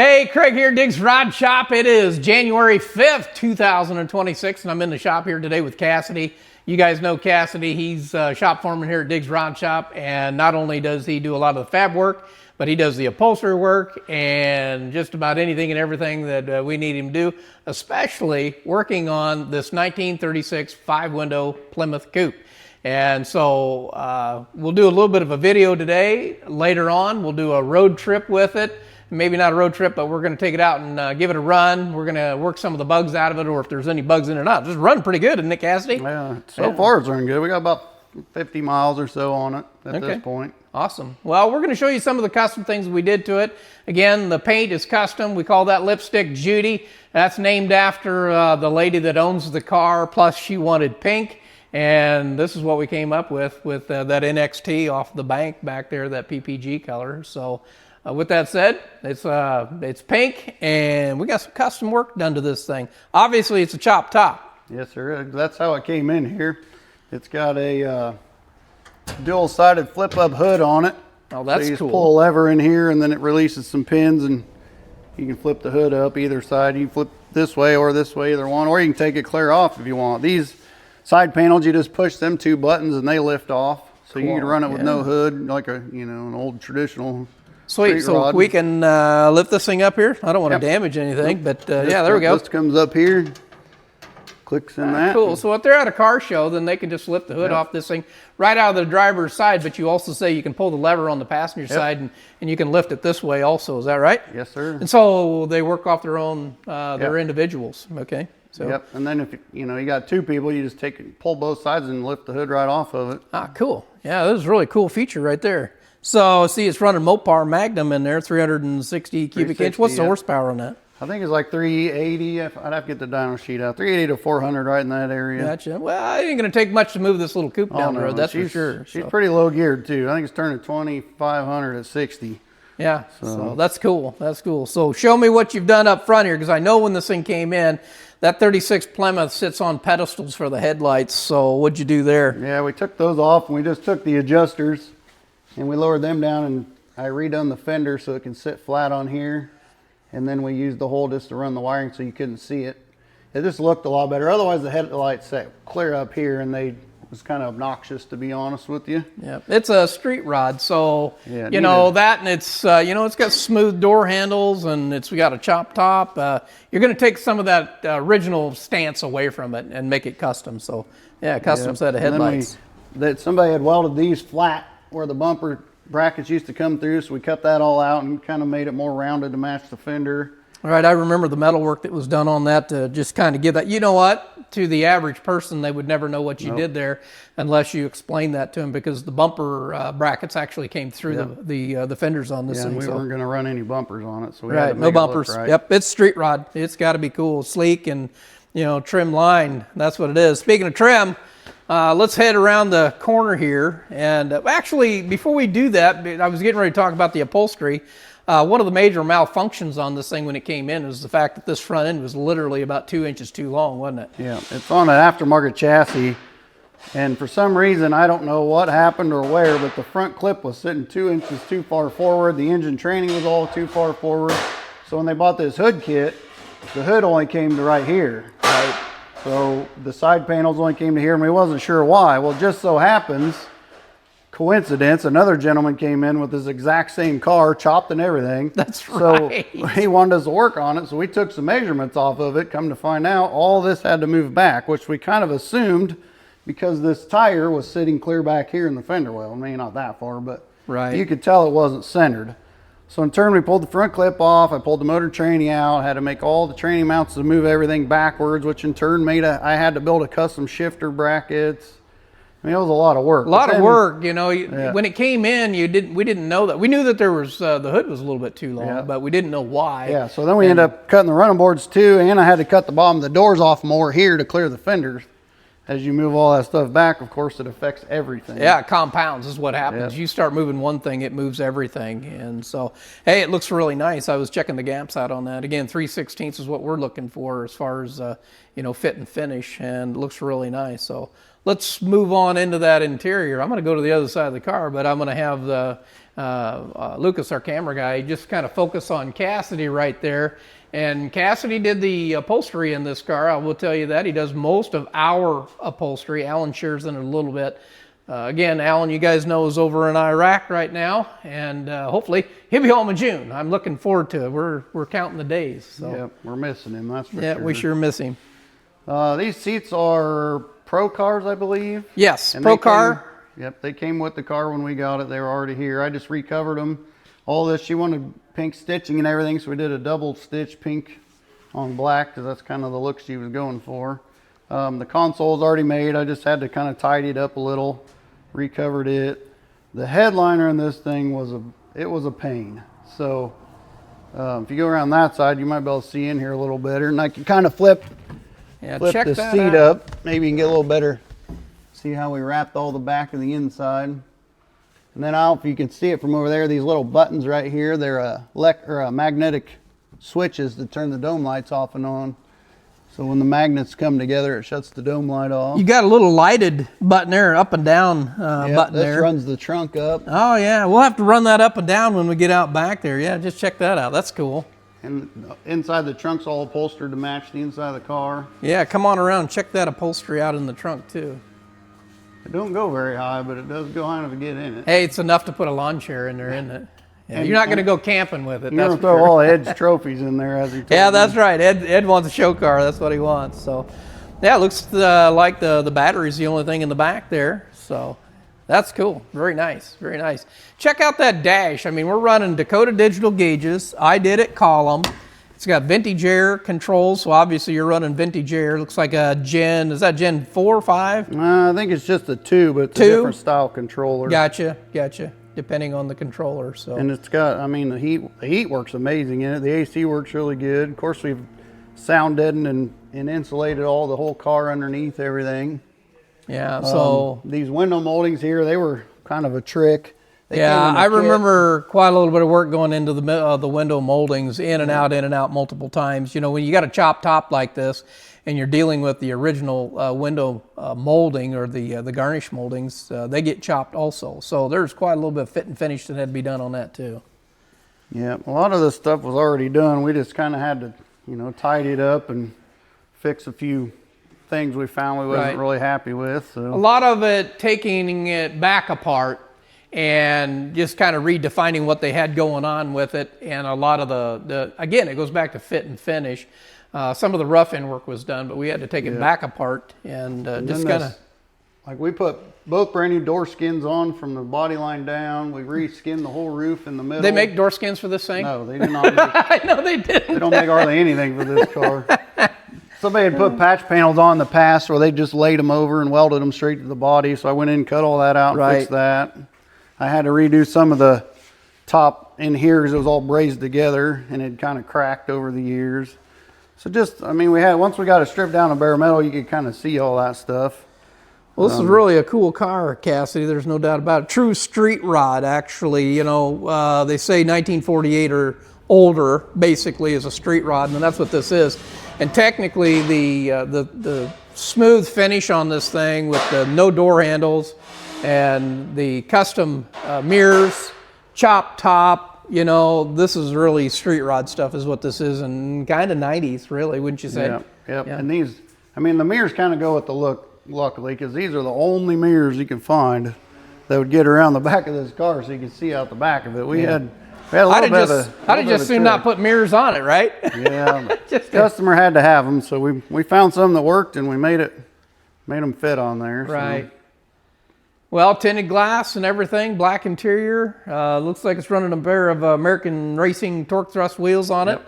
Hey, Craig here, Diggs Rod Shop. It is January 5th, 2026, and I'm in the shop here today with Cassidy. You guys know Cassidy. He's shop foreman here at Diggs Rod Shop, and not only does he do a lot of the fab work, but he does the upholstery work and just about anything and everything that we need him to do, especially working on this 1936 5-window Plymouth Coupe. And so we'll do a little bit of a video today. Later on, we'll do a road trip with it. Maybe not a road trip, but we're going to take it out and give it a run. We're going to work some of the bugs out of it, or if there's any bugs in it or not. Just run pretty good, isn't it, Cassidy? Yeah, so far it's running good. We got about 50 miles or so on it at this point. Awesome. Well, we're going to show you some of the custom things we did to it. Again, the paint is custom. We call that Lipstick Judy. That's named after the lady that owns the car, plus she wanted pink. And this is what we came up with that NXT off the bank back there, that PPG color. So with that said, it's pink, and we got some custom work done to this thing. Obviously, it's a chop top. Yes, sir. That's how it came in here. It's got a dual-sided flip-up hood on it. Oh, that's so you cool. Just pull a lever in here, and then it releases some pins, and you can flip the hood up either side. You can flip this way, either one, or you can take it clear off if you want. These side panels, you just push them 2 buttons, and they lift off. So you can run it with no hood, like an old traditional. Sweet, so we can lift this thing up here. I don't want to damage anything, but yeah, there we go. This comes up here, clicks in that. Cool, so if they're at a car show, then they can just lift the hood off this thing right out of the driver's side, but you also say you can pull the lever on the passenger side, and you can lift it this way also, is that right? Yes, sir. And so they work off their own, their individuals, okay? So. And then if you got 2 people, you just pull both sides and lift the hood right off of it. Ah, cool. Yeah, this is a really cool feature right there. So, see, it's running Mopar Magnum in there, 360 cubic inch. What's the horsepower on that? I think it's like 380. I'd have to get the dyno sheet out. 380 to 400 right in that area. Gotcha. Well, it ain't going to take much to move this little coupe down the road, that's for sure. She's pretty low geared, too. I think it's turning 2,500 at 60. Yeah, so that's cool. That's cool. So show me what you've done up front here, because I know when this thing came in, that 36 Plymouth sits on pedestals for the headlights. So what'd you do there? Yeah, we took those off, and we just took the adjusters, and we lowered them down, and I redone the fender so it can sit flat on here. And then we used the hole just to run the wiring so you couldn't see it. It just looked a lot better. Otherwise, the headlights sat clear up here, and it was kind of obnoxious, to be honest with you. Yeah, it's a street rod, so that, and it's it's got smooth door handles, and we got a chop top. You're going to take some of that original stance away from it and make it custom. So yeah, custom set of headlights. Somebody had welded these flat where the bumper brackets used to come through, so we cut that all out and kind of made it more rounded to match the fender. All right, I remember the metal work that was done on that to just kind of give that. You know what? To the average person, they would never know what you did there unless you explained that to them, because the bumper brackets actually came through the fenders on this thing. We weren't going to run any bumpers on it, so we had to make no bumpers. It look right. Yep, it's street rod. It's got to be cool, sleek, and trim line. That's what it is. Speaking of trim, let's head around the corner here. And actually, before we do that, I was getting ready to talk about the upholstery. One of the major malfunctions on this thing when it came in is the fact that this front end was literally about 2 inches too long, wasn't it? Yeah, it's on an aftermarket chassis, and for some reason, I don't know what happened or where, but the front clip was sitting 2 inches too far forward. The engine training was all too far forward. So when they bought this hood kit, the hood only came to right here. Right. So the side panels only came to here, and we wasn't sure why. Well, just so happens, coincidence, another gentleman came in with his exact same car, chopped and everything. That's right. So he wanted us to work on it, so we took some measurements off of it. Come to find out, all this had to move back, which we kind of assumed because this tire was sitting clear back here in the fender well. I mean, not that far, but you could tell it wasn't centered. So in turn, we pulled the front clip off. I pulled the motor training out. I had to make all the training mounts to move everything backwards, which in turn I had to build a custom shifter brackets. I mean, it was a lot of work. A lot of work, When it came in, we didn't know that. We knew that there was the hood was a little bit too long, but we didn't know why. Yeah, so then we ended up cutting the running boards too, and I had to cut the bottom of the doors off more here to clear the fenders. As you move all that stuff back, of course, it affects everything. Yeah, it compounds is what happens. You start moving one thing, it moves everything. And so, hey, it looks really nice. I was checking the gaps out on that. Again, 3/16 is what we're looking for as far as, fit and finish, and it looks really nice. So let's move on into that interior. I'm going to go to the other side of the car, but I'm going to have the Lucas, our camera guy, just kind of focus on Cassidy right there. And Cassidy did the upholstery in this car. I will tell you that. He does most of our upholstery. Alan shares in it a little bit. Again, Alan, you guys know, is over in Iraq right now, and hopefully he'll be home in June. I'm looking forward to it. We're counting the days. So. Yeah, we're missing him, that's for sure. Yeah, we sure miss him. These seats are Pro cars, I believe. Yes, and Pro car. Yep, they came with the car when we got it. They were already here. I just recovered them. All this, she wanted pink stitching and everything, so we did a double stitch pink on black because that's kind of the look she was going for. The console is already made. I just had to kind of tidy it up a little, recovered it. The headliner in this thing was a pain. So if you go around that side, you might be able to see in here a little better. And I can kind of flip the seat up. Maybe you can get a little better. See how we wrapped all the back of the inside. And then I don't know if you can see it from over there, these little buttons right here, they're magnetic switches that turn the dome lights off and on. So when the magnets come together, it shuts the dome light off. You got a little lighted button there, up and down button there. This runs the trunk up. Oh yeah, we'll have to run that up and down when we get out back there. Yeah, just check that out. That's cool. And inside the trunk's all upholstered to match the inside of the car. Yeah, come on around, check that upholstery out in the trunk too. It don't go very high, but it does go high enough to get in it. Hey, it's enough to put a lawn chair in there, isn't it? Yeah, you're not going to go camping with it. You're going to throw all Ed's trophies in there, as he told me. Yeah, that's right. Ed wants a show car. That's what he wants. So, yeah, it looks like the battery's the only thing in the back there. So, that's cool. Very nice. Very nice. Check out that dash. I mean, we're running Dakota digital gauges. I did it column. It's got vintage air controls, so obviously you're running vintage air. Looks like a Gen, is that Gen 4 or 5? I think it's just a 2, but it's a different style controller. Gotcha, depending on the controller. So. And it's got, I mean, the heat works amazing in it. The AC works really good. Of course, we've sound deadened and insulated the whole car underneath everything. Yeah, so. These window moldings here, they were kind of a trick. Yeah, I remember quite a little bit of work going into the window moldings, in and out multiple times. You know, when you got a chopped top like this, and you're dealing with the original window molding or the garnish moldings, they get chopped also. So there's quite a little bit of fit and finish that had to be done on that too. Yeah, a lot of this stuff was already done. We just kind of had to, you know, tidy it up and fix a few things we found we wasn't really happy with. So. A lot of it, taking it back apart and just kind of redefining what they had going on with it. And a lot of the again, it goes back to fit and finish. Some of the rough end work was done, but we had to take it back apart and just kind of. Like we put both brand new door skins on from the body line down. We re-skinned the whole roof in the middle. They make door skins for this thing? No, they do not make. I know they didn't. They don't make hardly anything for this car. Somebody had put patch panels on in the past where they just laid them over and welded them straight to the body. So I went in and cut all that out and fixed that. I had to redo some of the top in here because it was all brazed together and it kind of cracked over the years. So just, I mean, once we got it stripped down to bare metal, you could kind of see all that stuff. Well, this is really a cool car, Cassidy. There's no doubt about it. True street rod, actually. You know, they say 1948 or older, basically, is a street rod, and that's what this is. And technically, the smooth finish on this thing with the no door handles and the custom mirrors, chopped top, you know, this is really street rod stuff is what this is, and kind of 90s, really, wouldn't you say? Yeah. And these, I mean, the mirrors kind of go with the look, luckily, because these are the only mirrors you can find that would get around the back of this car so you can see out the back of it. We had a little bit of a I'd just soon not put mirrors on it, right? Yeah, customer had to have them, so we found some that worked and we made them fit on there. Right. So. Well, tinted glass and everything, black interior. Looks like it's running a pair of American Racing torque thrust wheels on it.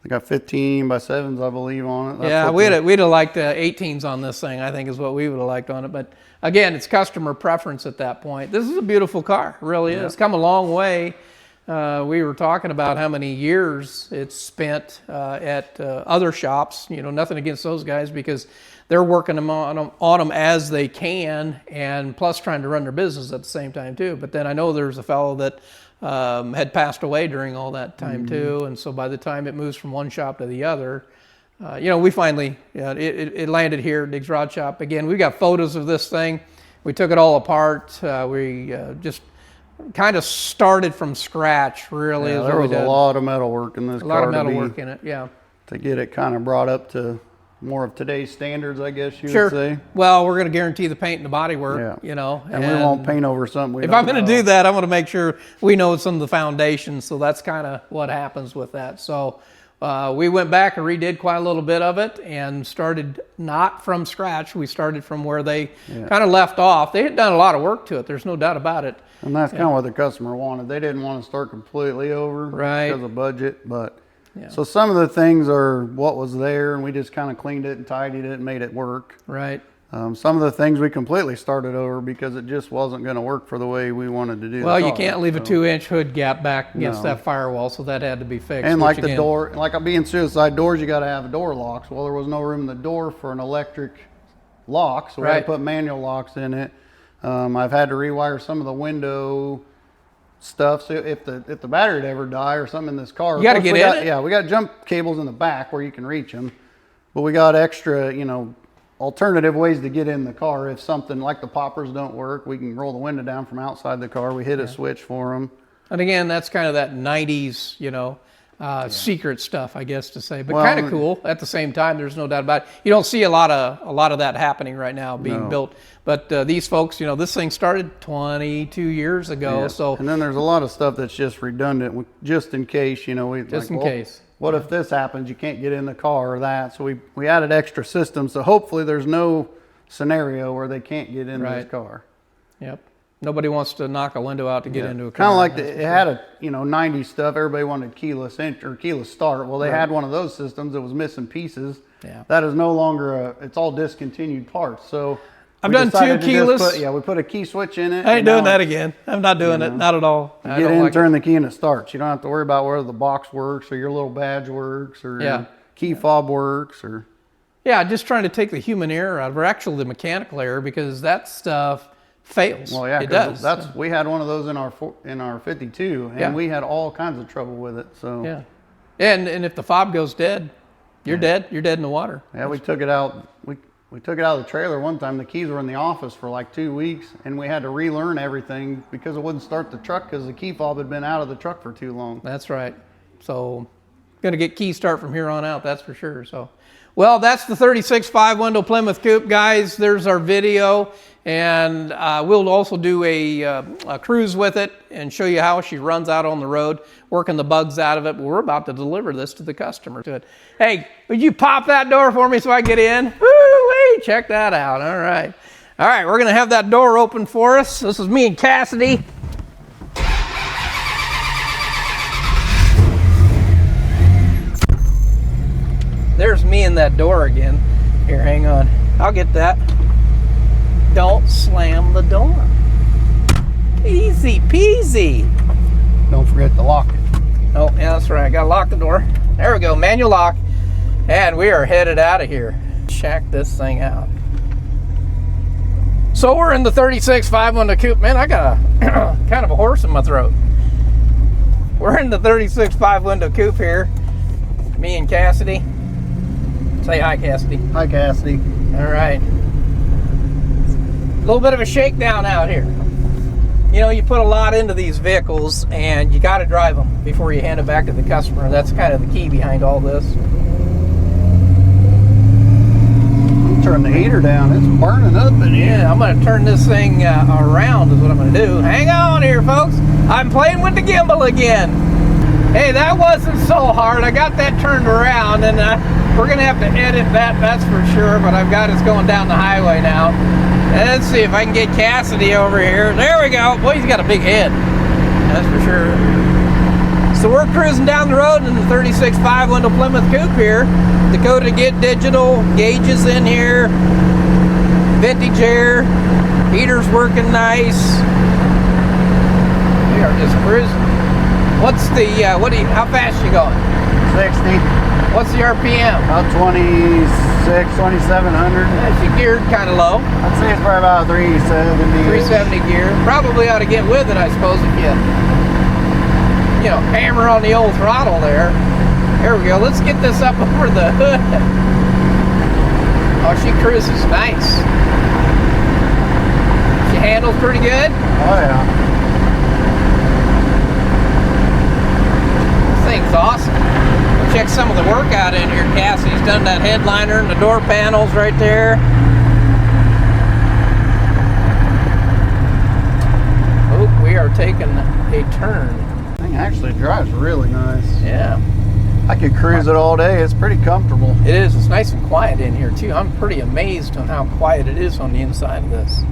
They got 15 by 7s, I believe, on it. That's we'd have liked 18s on this thing, I think is what we would have liked on it. But again, it's customer preference at that point. This is a beautiful car, it really is. It's come a long way. We were talking about how many years it's spent at other shops. You know, nothing against those guys because they're working on them as they can, and plus trying to run their business at the same time too. But then I know there's a fellow that had passed away during all that time too, and so by the time it moves from one shop to the other, you know, we finally, it landed here at Diggs Rod Shop. Again, we got photos of this thing. We took it all apart. We just kind of started from scratch, really. Yeah, there was a lot of metal work in this car. A lot of metal work in it, yeah. To get it kind of brought up to more of today's standards, I guess you Sure. would say. Well, we're going to guarantee the paint and the body work, Yeah. you know. And we won't paint over something we If don't I'm going to know. do that, I'm going to make sure we know some of the foundations. So that's kind of what happens with that. So we went back and redid quite a little bit of it and started not from scratch. We started from where they kind of left off. They had done a lot of work to it. There's no doubt about it. And that's kind of what the customer wanted. They didn't want to start completely over because of budget. But so some of the things are what was there, and we just kind of cleaned it and tidied it and made it work. Right. Some of the things we completely started over because it just wasn't going to work for the way we wanted to do. Well, the you car. can't leave a So- 2-inch hood gap back against that firewall, so that had to be fixed. And like the again, door, like being suicide doors, you got to have door locks. Well, there was no room in the door for an electric lock, so we had to put manual locks in it. I've had to rewire some of the window stuff. So if the battery would ever die or something in this car, you got to get in it. Yeah, we got jump cables in the back where you can reach them, but we got extra, you know, alternative ways to get in the car. If something like the poppers don't work, we can roll the window down from outside the car. We hit a switch for them. And again, that's kind of that 90s, you know, secret stuff, I guess to say, but kind of cool at the same time. There's no doubt about it. You don't see a lot of that happening right now being built. But these folks, you know, this thing started 22 years ago. So and then there's a lot of stuff that's just redundant, just in case, you know, just in case. What if this happens? You can't get in the car or that. So we added extra systems. So hopefully there's no scenario where they can't get in this car. Yep. Nobody wants to knock a window out to get into a car. Kind of like it had a 90s stuff. Everybody wanted keyless entry or keyless start. Well, they had one of those systems that was missing pieces. Yeah. That is no longer it's all discontinued parts. So I've done 2 keyless. We put a key switch in it. I ain't doing that again. I'm not doing it. Not at all. You get in, turn the key, and it starts. You don't have to worry about whether the box works or your little badge works or your key fob works or. Yeah, just trying to take the human error out of, or actually the mechanical error, because that stuff fails. Well, yeah, it does. We had one of those in our 52, and we had all kinds of trouble with it. So yeah, and if the fob goes dead, you're dead. You're dead in the water. Yeah, we took it out. We took it out of the trailer one time. The keys were in the office for like 2 weeks, and we had to relearn everything because it wouldn't start the truck because the key fob had been out of the truck for too long. That's right. So, going to get key start from here on out. That's for sure. So, well, that's the 36 5-window Plymouth Coupe, guys. There's our video, and we'll also do a cruise with it and show you how she runs out on the road, working the bugs out of it. But we're about to deliver this to the customer. Hey, would you pop that door for me so I get in? Woo-wee, check that out. All right. All right, we're going to have that door open for us. This is me and Cassidy. There's me in that door again. Here, hang on. I'll get that. Don't slam the door. Easy peasy. Don't forget to lock it. Oh, yeah, that's right. I gotta lock the door. There we go, manual lock. And we are headed out of here. Check this thing out. So we're in the 36 5-window Coupe. Man, I got a kind of a horse in my throat. We're in the 36 5-window Coupe here. Me and Cassidy. Say hi, Cassidy. Hi, Cassidy. All right. A little bit of a shakedown out here. You know, you put a lot into these vehicles and you got to drive them before you hand it back to the customer. That's kind of the key behind all this. Turn the heater down. It's burning up in here. Yeah, I'm going to turn this thing around is what I'm going to do. Hang on here, folks. I'm playing with the gimbal again. Hey, that wasn't so hard. I got that turned around, and we're going to have to edit that, that's for sure, but I've got us going down the highway now. And let's see if I can get Cassidy over here. There we go. Boy, he's got a big head. That's for sure. So we're cruising down the road in the 36 5-window Plymouth Coupe here. Dakota Get Digital, gauges in here, vintage air, heater's working nice. We are just cruising. What's the, how fast you going? 60. What's the RPM? About 26, 2700. She geared kind of low. I'd say it's probably about 370. 370 gear. Probably ought to get with it, I suppose, if you know, hammer on the old throttle there. Here we go. Let's get this up over the hood. Oh, she cruises nice. She handles pretty good. Oh yeah. This thing's awesome. We'll check some of the work out in here. Cassie's done that headliner and the door panels right there. Oh, we are taking a turn. Thing actually drives really nice. Yeah. I could cruise it all day. It's pretty comfortable. It is. It's nice and quiet in here too. I'm pretty amazed on how quiet it is on the inside of this.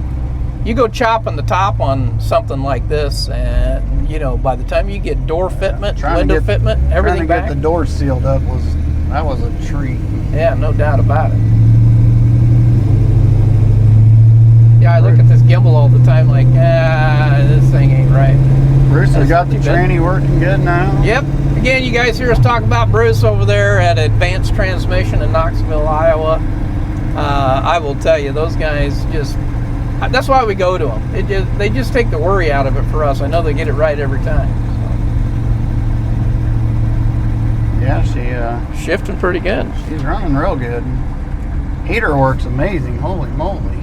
You go chopping the top on something like this, and you know, by the time you get door fitment, window fitment, everything back, trying to get the doors sealed up was a treat. Yeah, no doubt about it. Yeah, I look at this gimbal all the time like, this thing ain't right. Bruce has got the tranny working good now. Yep. Again, you guys hear us talk about Bruce over there at Advanced Transmission in Knoxville, Iowa. I will tell you, those guys just, that's why we go to them. They just take the worry out of it for us. I know they get it right every time. So. Yeah, she shifting pretty good. She's running real good. Heater works amazing. Holy moly.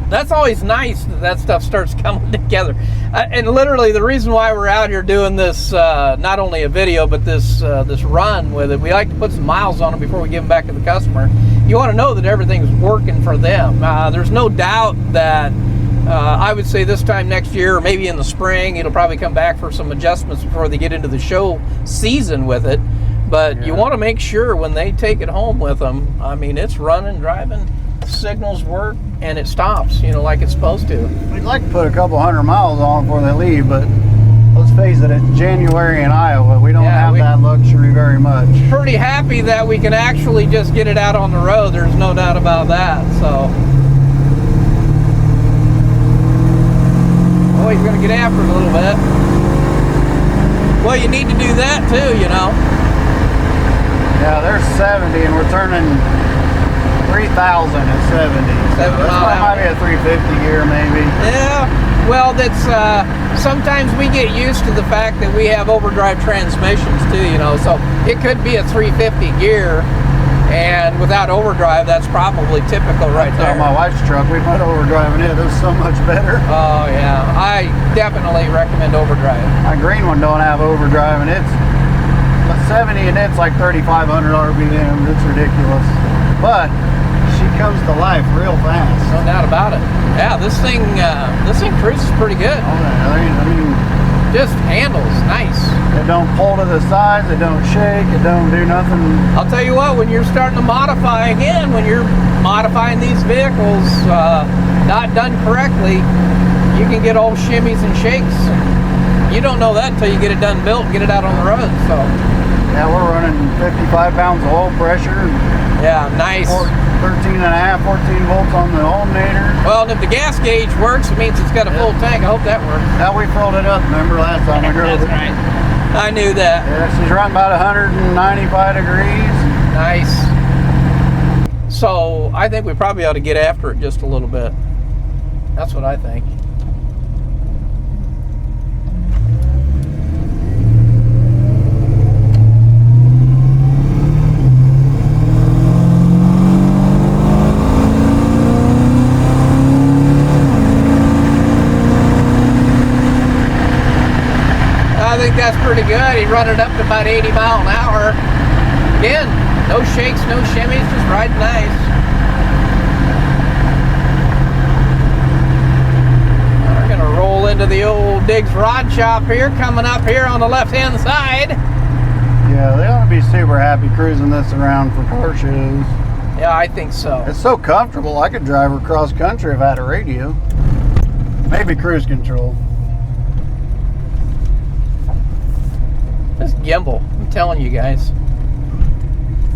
That's always nice that stuff starts coming together. And literally the reason why we're out here doing this, not only a video, but this run with it, we like to put some miles on it before we give them back to the customer. You want to know that everything's working for them. There's no doubt that I would say this time next year, or maybe in the spring, it'll probably come back for some adjustments before they get into the show season with it. But you want to make sure when they take it home with them, I mean, it's running, driving, signals work, and it stops, you know, like it's supposed to. We'd like to put a couple 100 miles on before they leave, but let's face it, it's January in Iowa. We don't have that luxury very much. Pretty happy that we can actually just get it out on the road. There's no doubt about that. So, oh, he's going to get after it a little bit. Well, you need to do that too, you know. Yeah, there's 70, and we're turning 3,000 at 70. So this might be a 350 gear, maybe. Yeah. Well, that's sometimes we get used to the fact that we have overdrive transmissions too, you know. So it could be a 350 gear, and without overdrive, that's probably typical right there. On my wife's truck, we put overdrive in it. It was so much better. Oh yeah, I definitely recommend overdrive. My green one don't have overdrive, and it's 70, and it's like 3,500 RPM. It's ridiculous, but she comes to life real fast. No doubt about it. Yeah, this thing cruises pretty good. Oh, I mean, just handles nice. It don't pull to the sides. It don't shake. It don't do nothing. I'll tell you what, when you're starting to modify again, when you're modifying these vehicles not done correctly, you can get all shimmies and shakes. You don't know that until you get it done built and get it out on the road. So yeah, we're running 55 pounds of oil pressure. Yeah, nice. 13 and a half, 14 volts on the alternator. Well, and if the gas gauge works, it means it's got a full tank. I hope that works. Now we filled it up, remember last time we drove it? That's right. I knew that. Yeah, she's running about 195 degrees. Nice. So I think we probably ought to get after it just a little bit. That's what I think. I think that's pretty good. He run it up to about 80 mile an hour. Again, no shakes, no shimmies, just riding nice. We're gonna roll into the old Diggs rod shop here, coming up here on the left-hand side. Yeah, they ought to be super happy cruising this around for car shows. Yeah, I think so. It's so comfortable. I could drive her cross country if I had a radio. Maybe cruise control. This gimbal, I'm telling you guys.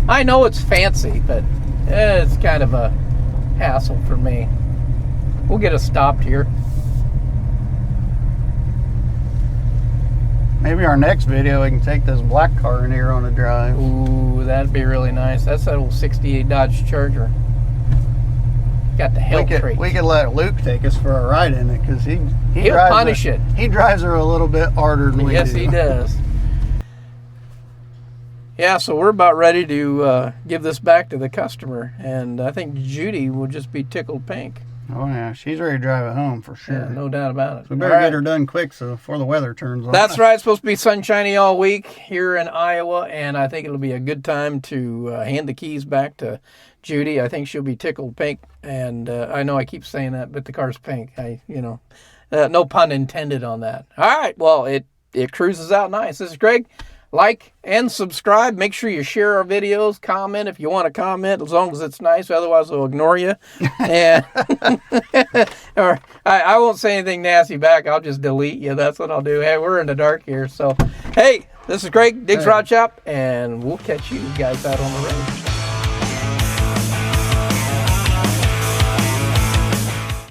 I know it's fancy, but it's kind of a hassle for me. We'll get us stopped here. Maybe our next video we can take this black car in here on a drive. Ooh, that'd be really nice. That's that old 68 Dodge Charger. Got the hell crate. We could let Luke take us for a ride in it, because he'll punish it. He drives her a little bit harder than we do. Yes, he does. Yeah, so we're about ready to give this back to the customer, and I think Judy will just be tickled pink. Oh yeah, she's ready to drive it home for sure. Yeah, no doubt about it. So we better get her done quick so before the weather turns on. That's right. It's supposed to be sunshiny all week here in Iowa, and I think it'll be a good time to hand the keys back to Judy. I think she'll be tickled pink, and I know I keep saying that, but the car's pink. No pun intended on that. All right, well, it cruises out nice. This is Greg. Like and subscribe. Make sure you share our videos. Comment if you want to comment, as long as it's nice. Otherwise, we'll ignore you. And or I won't say anything nasty back. I'll just delete you. That's what I'll do. Hey, we're in the dark here. So, hey, this is Greg, Diggs Rod Shop, and we'll catch you guys out on the road.